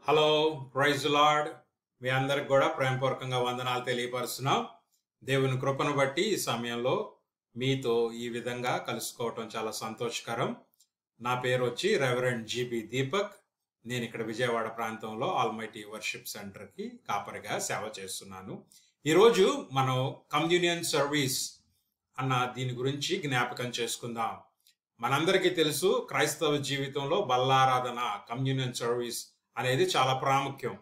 Hello, praise lord. మీ అందరికి కూడా ప్రేమపూర్వకంగా వందనాలు తెలియపరుస్తున్నాం. దేవుని కృపను బట్టి ఈ సమయంలో మీతో ఈ విధంగా కలుసుకోవటం చాలా సంతోషకరం. నా పేరు వచ్చి రెవరెండ్ జీబీ దీపక్. నేను ఇక్కడ విజయవాడ ప్రాంతంలో ఆల్మైటీ వర్షిప్ సెంటర్కి కాపరిగా సేవ చేస్తున్నాను. ఈరోజు మనం కమ్యూనియన్ సర్వీస్ అన్న దీని గురించి జ్ఞాపకం చేసుకుందాం. మనందరికీ తెలుసు, క్రైస్తవ జీవితంలో బల్లారాధన, కమ్యూనియన్ సర్వీస్ అనేది చాలా ప్రాముఖ్యం.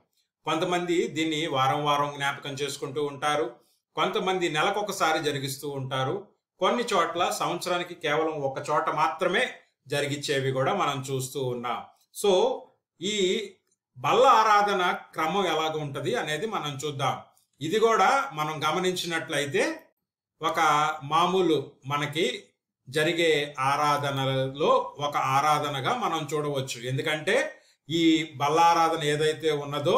కొంతమంది దీన్ని వారం వారం జ్ఞాపకం చేసుకుంటూ ఉంటారు, కొంతమంది నెలకొకసారి జరిగిస్తూ ఉంటారు, కొన్ని చోట్ల సంవత్సరానికి కేవలం ఒక చోట మాత్రమే జరిగించేవి కూడా మనం చూస్తూ ఉన్నాం. సో ఈ బల్ల ఆరాధన క్రమం ఎలాగ ఉంటుంది అనేది మనం చూద్దాం. ఇది కూడా మనం గమనించినట్లయితే ఒక మామూలు మనకి జరిగే ఆరాధనలో ఒక ఆరాధనగా మనం చూడవచ్చు. ఎందుకంటే ఈ బల్లారాధన ఏదైతే ఉన్నదో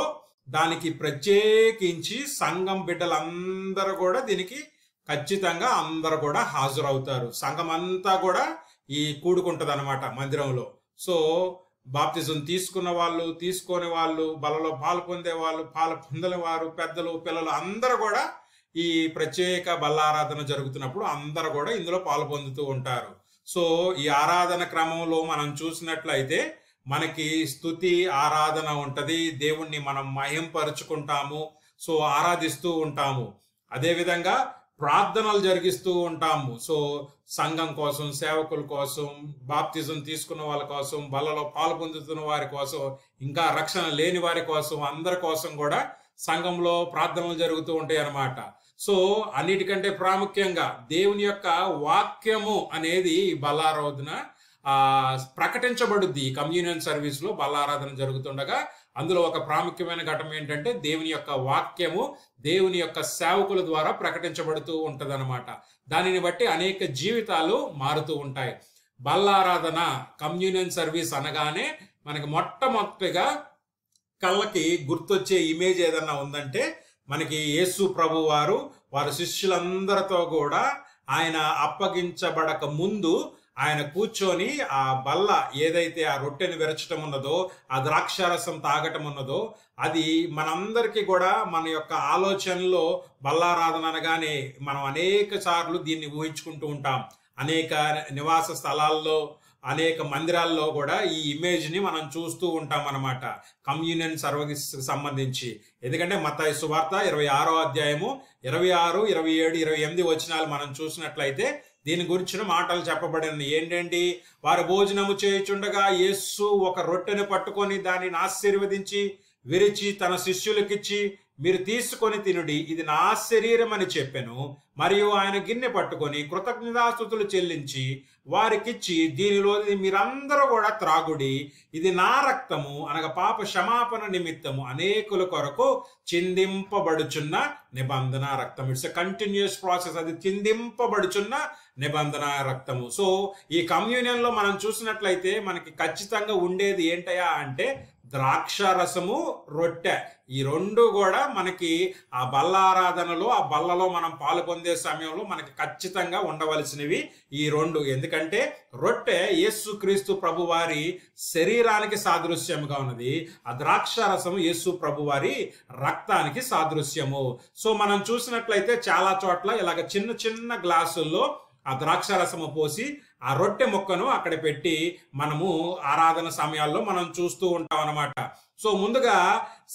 దానికి ప్రత్యేకించి సంఘం బిడ్డలందరూ కూడా దీనికి ఖచ్చితంగా అందరూ కూడా హాజరవుతారు. సంఘం అంతా కూడా ఈ కూడుకుంటది అనమాట మందిరంలో. సో బాప్తిజం తీసుకున్న వాళ్ళు, తీసుకోని వాళ్ళు, బలలో పాలు పొందే వాళ్ళు, పాలు పొందని వారు, పెద్దలు, పిల్లలు అందరూ కూడా ఈ ప్రత్యేక బల్లారాధన జరుగుతున్నప్పుడు అందరూ కూడా ఇందులో పాలు పొందుతూ ఉంటారు. సో ఈ ఆరాధన క్రమంలో మనం చూసినట్లయితే మనకి స్తుతి ఆరాధన ఉంటది, దేవుణ్ణి మనం మహింపరుచుకుంటాము, సో ఆరాధిస్తూ ఉంటాము. అదేవిధంగా ప్రార్థనలు జరిగిస్తూ ఉంటాము. సో సంఘం కోసం, సేవకుల కోసం, బాప్తిజం తీసుకున్న వాళ్ళ కోసం, బలలో పాలు పొందుతున్న వారి కోసం, ఇంకా రక్షణ లేని వారి కోసం, అందరి కోసం కూడా సంఘంలో ప్రార్థనలు జరుగుతూ ఉంటాయి అన్నమాట. సో అన్నిటికంటే ప్రాముఖ్యంగా దేవుని యొక్క వాక్యము అనేది బల్లారాధన ప్రకటించబడుద్ది. కమ్యూనియన్ సర్వీస్ లో బల్లారాధన జరుగుతుండగా అందులో ఒక ప్రాముఖ్యమైన ఘటన ఏంటంటే దేవుని యొక్క వాక్యము దేవుని యొక్క సేవకుల ద్వారా ప్రకటించబడుతూ ఉంటదన్నమాట. దానిని బట్టి అనేక జీవితాలు మారుతూ ఉంటాయి. బల్లారాధన, కమ్యూనియన్ సర్వీస్ అనగానే మనకి మొట్టమొదటిగా కళ్ళకి గుర్తొచ్చే ఇమేజ్ ఏదన్నా ఉందంటే మనకి యేసు ప్రభు వారి శిష్యులందరితో కూడా ఆయన అప్పగించబడక ముందు ఆయన కూర్చొని ఆ బల్ల ఏదైతే ఆ రొట్టెని విరచటం ఉన్నదో, ఆ ద్రాక్షారసం తాగటం ఉన్నదో, అది మనందరికీ కూడా మన యొక్క ఆలోచనలో బల్లారాధన అనగానే మనం అనేక సార్లు దీన్ని ఊహించుకుంటూ ఉంటాం. అనేక నివాస స్థలాల్లో, అనేక మందిరాల్లో కూడా ఈ ఇమేజ్ ని మనం చూస్తూ ఉంటాం అన్నమాట, కమ్యూనియన్ సర్వీస్ సంబంధించి. ఎందుకంటే మత్తయి సువార్త 26వ అధ్యాయము 26, 27, 28 వచనాలు మనం చూసినట్లయితే దీని గురించిన మాటలు చెప్పబడింది. ఏంటండి, వారు భోజనము చేయుచుండగా యేసు ఒక రొట్టెను పట్టుకొని దానిని ఆశీర్వదించి విరిచి తన శిష్యులకిచ్చి, మీరు తీసుకొని తినుడి, ఇది నా శరీరం అని చెప్పెను. మరియు ఆయన గిన్నె పట్టుకొని కృతజ్ఞతాస్తుతులు చెల్లించి వారికిచ్చి, దీనిలో మీరందరూ కూడా త్రాగుడి, ఇది నా రక్తము అనగా పాప క్షమాపణ నిమిత్తము అనేకుల కొరకు చిందింపబడుచున్న నిబంధన రక్తం. It's a continuous process. అది చిందింపబడుచున్న నిబంధన రక్తము. సో ఈ కమ్యూనియన్ లో మనం చూసినట్లయితే మనకి ఖచ్చితంగా ఉండేది ఏంటయా అంటే ద్రాక్షారసము, రొట్టె. ఈ రెండు కూడా మనకి ఆ బల్లారాధనలో, ఆ బల్లలో మనం పాలు పొందే సమయంలో మనకి ఖచ్చితంగా ఉండవలసినవి ఈ రెండు. ఎందుకంటే రొట్టె యేసుక్రీస్తు ప్రభు వారి శరీరానికి సాదృశ్యముగా ఉన్నది, ఆ ద్రాక్షారసము యేసు ప్రభు వారి రక్తానికి సాదృశ్యము. సో మనం చూసినట్లయితే చాలా చోట్ల ఇలాగ చిన్న చిన్న గ్లాసుల్లో ఆ ద్రాక్షారసము పోసి ఆ రొట్టె ముక్కను అక్కడ పెట్టి మనము ఆరాధన సమయాల్లో మనం చూస్తూ ఉంటాం అన్నమాట. సో ముందుగా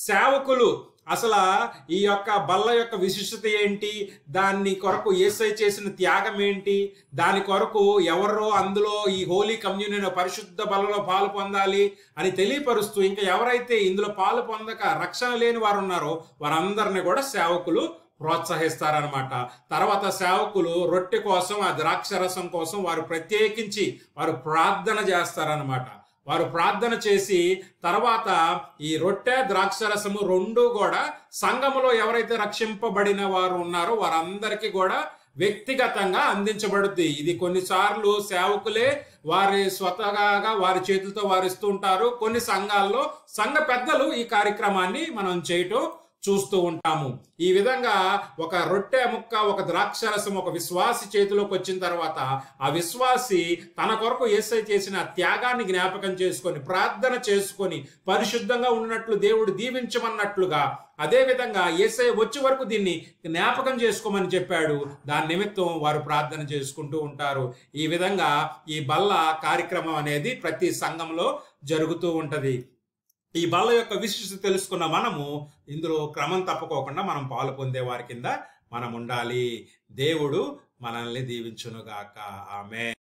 సేవకులు అసలు ఈ యొక్క బల్ల యొక్క విశిష్టత ఏంటి, దాని కొరకు యేసయ్య చేసిన త్యాగం ఏంటి, దాని కొరకు ఎవరో అందులో ఈ హోలీ కమ్యూనియన్ పరిశుద్ధ బల్లలో పాలు పొందాలి అని తెలియపరుస్తూ, ఇంకా ఎవరైతే ఇందులో పాలు పొందక రక్షణ లేని వారు ఉన్నారో వారందరినీ కూడా సేవకులు ప్రోత్సహిస్తారనమాట. తర్వాత సేవకులు రొట్టె కోసం, ఆ ద్రాక్షరసం కోసం వారు ప్రత్యేకించి వారు ప్రార్థన చేస్తారనమాట. వారు ప్రార్థన చేసి తర్వాత ఈ రొట్టె, ద్రాక్షరసము రెండు కూడా సంఘములో ఎవరైతే రక్షింపబడిన వారు ఉన్నారో వారందరికీ కూడా వ్యక్తిగతంగా అందించబడుద్ది. ఇది కొన్నిసార్లు సేవకులే వారి స్వతహాగా వారి చేతులతో వారు ఇస్తూ ఉంటారు. కొన్ని సంఘాల్లో సంఘ పెద్దలు ఈ కార్యక్రమాన్ని మనం చేయటం చూస్తూ ఉంటాము. ఈ విధంగా ఒక రొట్టె ముక్క, ఒక ద్రాక్షరసం ఒక విశ్వాసి చేతిలోకి వచ్చిన తర్వాత ఆ విశ్వాసి తన కొరకు యేసయ్య చేసిన త్యాగాన్ని జ్ఞాపకం చేసుకొని ప్రార్థన చేసుకొని పరిశుద్ధంగా ఉన్నట్లు దేవుడు దీవించమన్నట్లుగా, అదే విధంగా యేసయ్య వచ్చే వరకు దీన్ని జ్ఞాపకం చేసుకోమని చెప్పాడు. దాని నిమిత్తం వారు ప్రార్థన చేసుకుంటూ ఉంటారు. ఈ విధంగా ఈ బల్ల కార్యక్రమం అనేది ప్రతి సంఘంలో జరుగుతూ ఉంటది. ఈ బల్ల యొక్క విశిష్టత తెలుసుకున్న మనము ఇందులో క్రమం తప్పుకోకుండా మనం పాలు పొందే వారి కింద మనం ఉండాలి. దేవుడు మనల్ని దీవించునుగాక. ఆమేన్.